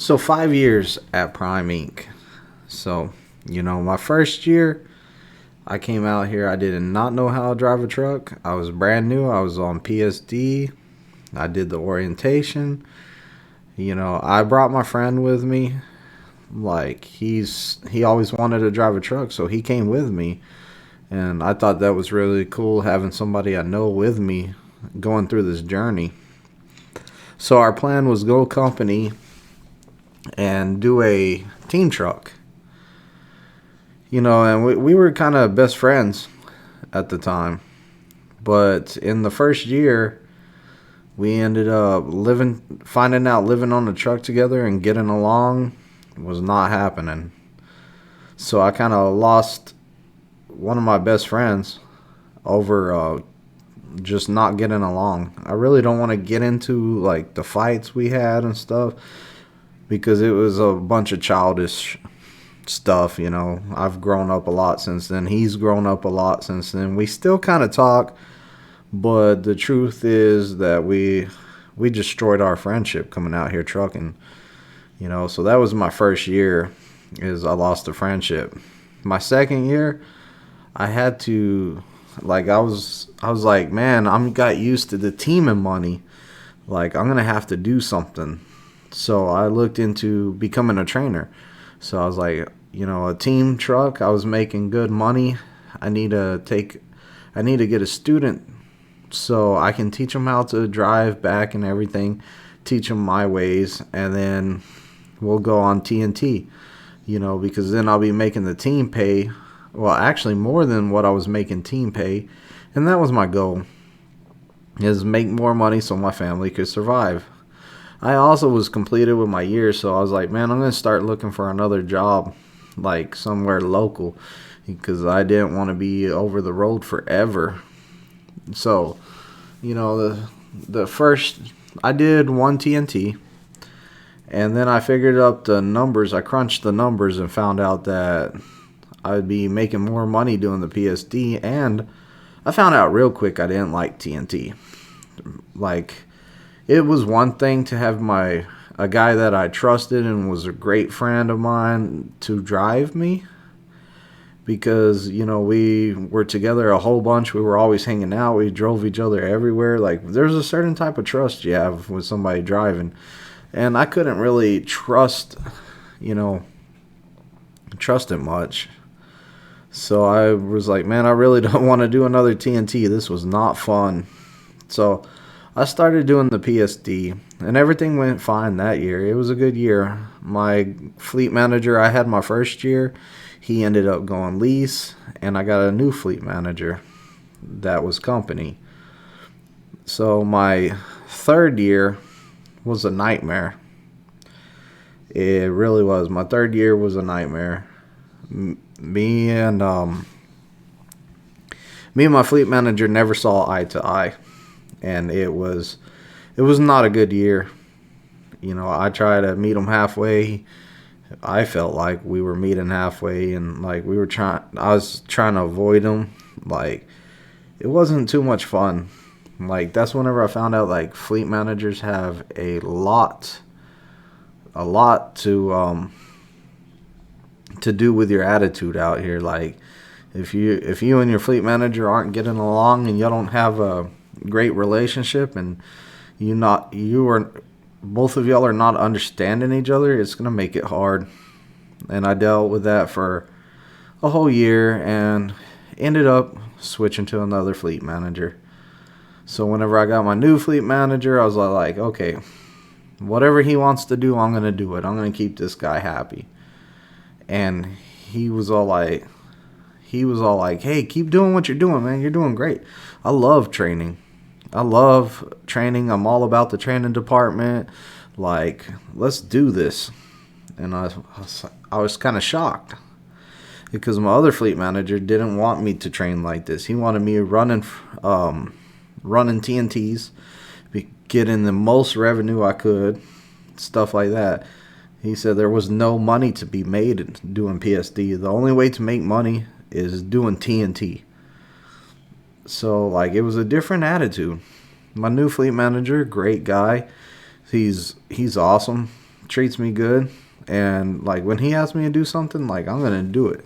So 5 years at Prime Inc. So, my first year, I came out here. I did not know how to drive a truck. I was brand new. I was on PSD. I did the orientation. I brought my friend with me. Like, he always wanted to drive a truck, so he came with me. And I thought that was really cool, having somebody I know with me going through this journey. So our plan was go company and do a team truck. And we were kind of best friends at the time. But in the first year, we ended up finding out living on the truck together and getting along was not happening. So I kind of lost one of my best friends over just not getting along. I really don't want to get into like the fights we had and stuff, because it was a bunch of childish stuff. I've grown up a lot since then. He's grown up a lot since then. We still kind of talk, but the truth is that we destroyed our friendship coming out here trucking. So that was my first year, is I lost the friendship. My second year, I had to, like, I was like, man, I'm got used to the teaming money. Like, I'm gonna have to do something. So I looked into becoming a trainer. So I was like, a team truck. I was making good money. I need to get a student so I can teach them how to drive back and everything, teach them my ways, and then we'll go on TNT, because then I'll be making the team pay. Well, actually more than what I was making team pay. And that was my goal, is make more money so my family could survive. I also was completed with my year, so I was like, man, I'm going to start looking for another job, like somewhere local, because I didn't want to be over the road forever. So, the first, I did one TNT, and then I figured out the numbers. I crunched the numbers and found out that I'd be making more money doing the PSD, and I found out real quick I didn't like TNT. Like, it was one thing to have a guy that I trusted and was a great friend of mine to drive me, because we were together a whole bunch. We were always hanging out. We drove each other everywhere. Like, there's a certain type of trust you have with somebody driving, and I couldn't really trust it much. So I was like, man, I really don't want to do another TNT. This was not fun. So I started doing the PSD, and everything went fine that year. It was a good year. My fleet manager, I had my first year. He ended up going lease, and I got a new fleet manager that was company. So my third year was a nightmare. It really was. My third year was a nightmare. Me and my fleet manager never saw eye to eye, and it was not a good year. I tried to meet him halfway. I felt like we were meeting halfway, and like I was trying to avoid him. Like, it wasn't too much fun. Like, that's whenever I found out, like, fleet managers have a lot to do with your attitude out here. Like, if you and your fleet manager aren't getting along, and you don't have a great relationship, and both of y'all are not understanding each other, it's gonna make it hard. And I dealt with that for a whole year, and ended up switching to another fleet manager. So whenever I got my new fleet manager, I was like, okay, whatever he wants to do, I'm gonna do it. I'm gonna keep this guy happy. And he was all like, hey, keep doing what you're doing, man. You're doing great. I love training. I'm all about the training department. Like, let's do this. And I was kind of shocked, because my other fleet manager didn't want me to train like this. He wanted me running TNTs, getting the most revenue I could, stuff like that. He said there was no money to be made doing PSD. The only way to make money is doing TNT. So, like, it was a different attitude. My new fleet manager, great guy. He's awesome. treats me good, and like when he asks me to do something, like I'm gonna do it,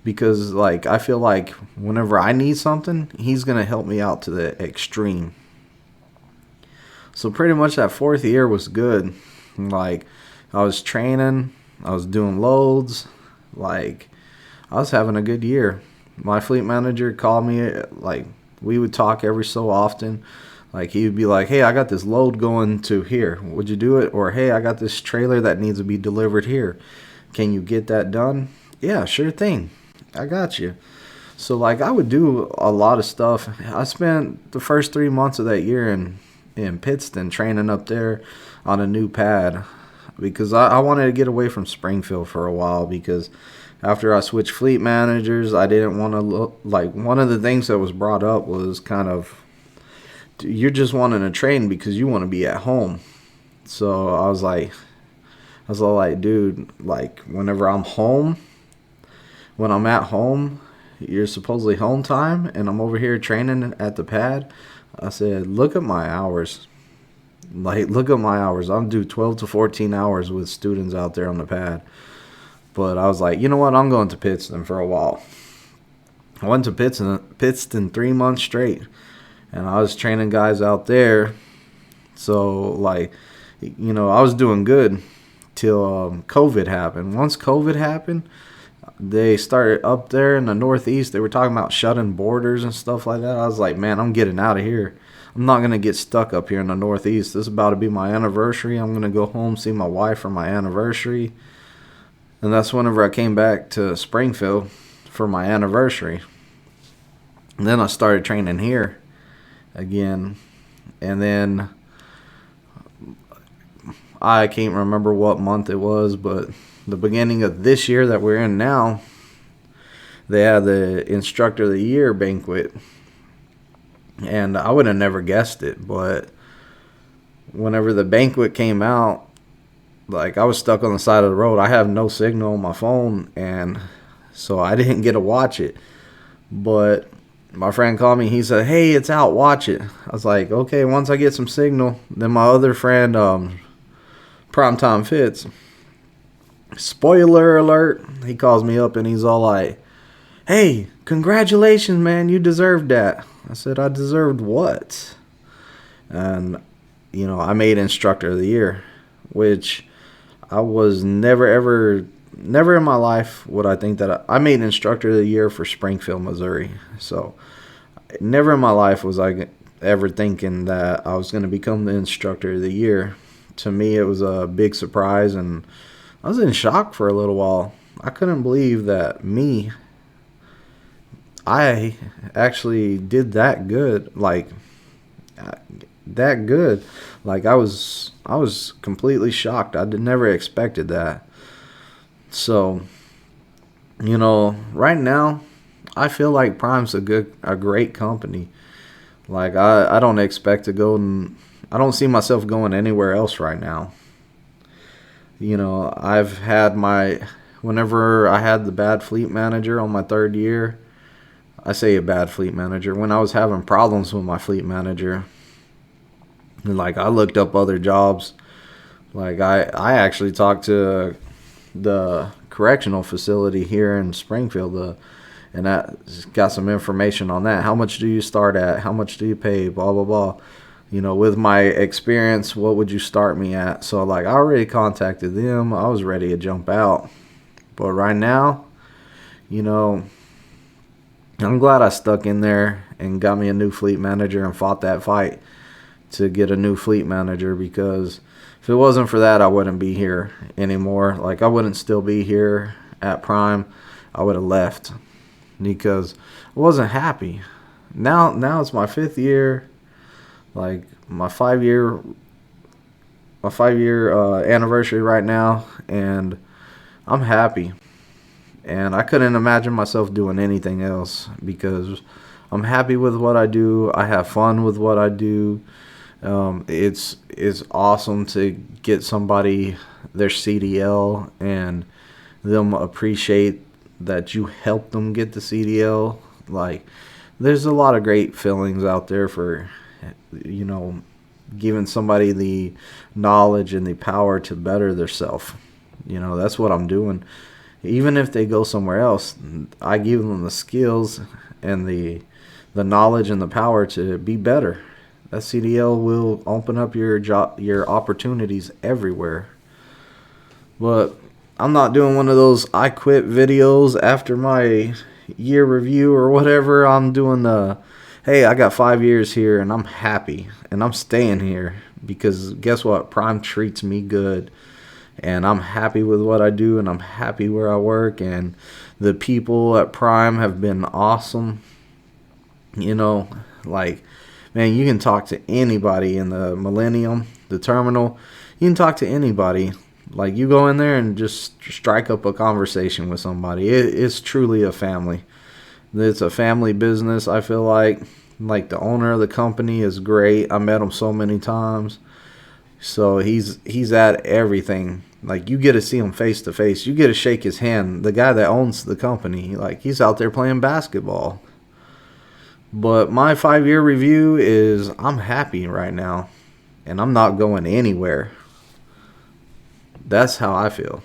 because like I feel like whenever I need something, he's gonna help me out to the extreme. So pretty much that 4th year was good. Like I was training, I was doing loads, like I was having a good year. My fleet manager called me, like we would talk every so often. Like he would be like, "Hey, I got this load going to here. Would you do it?" Or, "Hey, I got this trailer that needs to be delivered here. Can you get that done?" "Yeah, sure thing. I got you." So like I would do a lot of stuff. I spent the first 3 months of that year in Pittston training up there on a new pad, because I wanted to get away from Springfield for a while, because after I switched fleet managers, I didn't want to look like, one of the things that was brought up was kind of, you're just wanting to train because you want to be at home. So I was all like, dude, like whenever I'm home, when I'm at home, you're supposedly home time, and I'm over here training at the pad. I said, look at my hours. Like, look at my hours. I'm do 12 to 14 hours with students out there on the pad. But I was like, you know what? I'm going to Pittston for a while. I went to Pittston 3 months straight, and I was training guys out there. So, like, you know, I was doing good till COVID happened. Once COVID happened, they started up there in the Northeast. They were talking about shutting borders and stuff like that. I was like, man, I'm getting out of here. I'm not going to get stuck up here in the Northeast. This is about to be my anniversary. I'm going to go home, see my wife for my anniversary. And that's whenever I came back to Springfield for my anniversary. And then I started training here again. And then I can't remember what month it was, but the beginning of this year that we're in now, they had the Instructor of the Year banquet. And I would have never guessed it, but whenever the banquet came out, like I was stuck on the side of the road. I have no signal on my phone, and so I didn't get to watch it. But my friend called me. He said, "Hey, it's out. Watch it." I was like, "Okay." Once I get some signal, then my other friend, Primetime Fitz, spoiler alert, he calls me up and he's all like, "Hey, congratulations, man. You deserved that." I said, "I deserved what?" And, you know, I made Instructor of the Year, which I was never in my life would I think that I made Instructor of the Year for Springfield, Missouri. So never in my life was I ever thinking that I was going to become the Instructor of the Year. To me, it was a big surprise, and I was in shock for a little while. I couldn't believe that I actually did that good, like that good. Like I was completely shocked. I never expected that. So, you know, right now, I feel like Prime's a great company. Like I don't expect to go, and I don't see myself going anywhere else right now. You know, whenever I had the bad fleet manager on my 3rd year, I say a bad fleet manager, when I was having problems with my fleet manager, and like I looked up other jobs. Like I actually talked to the correctional facility here in Springfield, and I got some information on that. How much do you start at? How much do you pay? Blah, blah, blah. You know, with my experience, what would you start me at? So, like, I already contacted them. I was ready to jump out. But right now, you know, I'm glad I stuck in there and got me a new fleet manager and fought that fight to get a new fleet manager, because if it wasn't for that, I wouldn't be here anymore. Like, I wouldn't still be here at Prime. I would have left because I wasn't happy. Now it's my 5th year, like my 5-year anniversary right now, and I'm happy. And I couldn't imagine myself doing anything else, because I'm happy with what I do. I have fun with what I do. It's awesome to get somebody their CDL and them appreciate that you helped them get the CDL. Like, there's a lot of great feelings out there for, you know, giving somebody the knowledge and the power to better themselves. You know, that's what I'm doing. Even if they go somewhere else, I give them the skills and the knowledge and the power to be better. That CDL will open up your opportunities everywhere. But I'm not doing one of those I quit videos after my year review or whatever. I'm doing the, hey, I got 5 years here and I'm happy and I'm staying here because guess what? Prime treats me good and I'm happy with what I do and I'm happy where I work, and the people at Prime have been awesome. You know, like, man, you can talk to anybody in the Millennium, the terminal. You can talk to anybody. Like, you go in there and just strike up a conversation with somebody. It's truly a family. It's a family business, I feel like. Like, the owner of the company is great. I met him so many times. So he's at everything. Like, you get to see him face to face. You get to shake his hand. The guy that owns the company, like, he's out there playing basketball. But my 5-year review is I'm happy right now. And I'm not going anywhere. That's how I feel.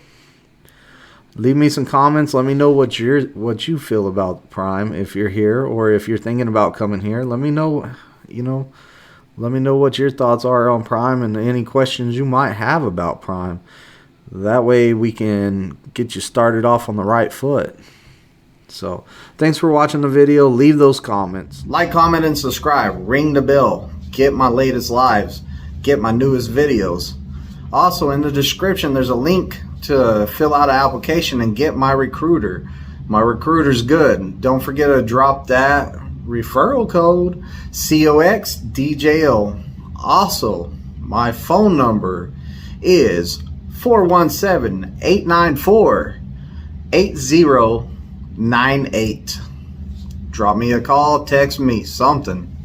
Leave me some comments. Let me know what you feel about Prime if you're here, or if you're thinking about coming here. Let me know, let me know what your thoughts are on Prime and any questions you might have about Prime. That way we can get you started off on the right foot. So, thanks for watching the video. Leave those comments. Like, comment, and subscribe. Ring the bell. Get my latest lives. Get my newest videos. Also, in the description, there's a link to fill out an application and get my recruiter. My recruiter's good. Don't forget to drop that referral code, COXDJO. Also, my phone number is 417-894-8098. Drop me a call, text me, something.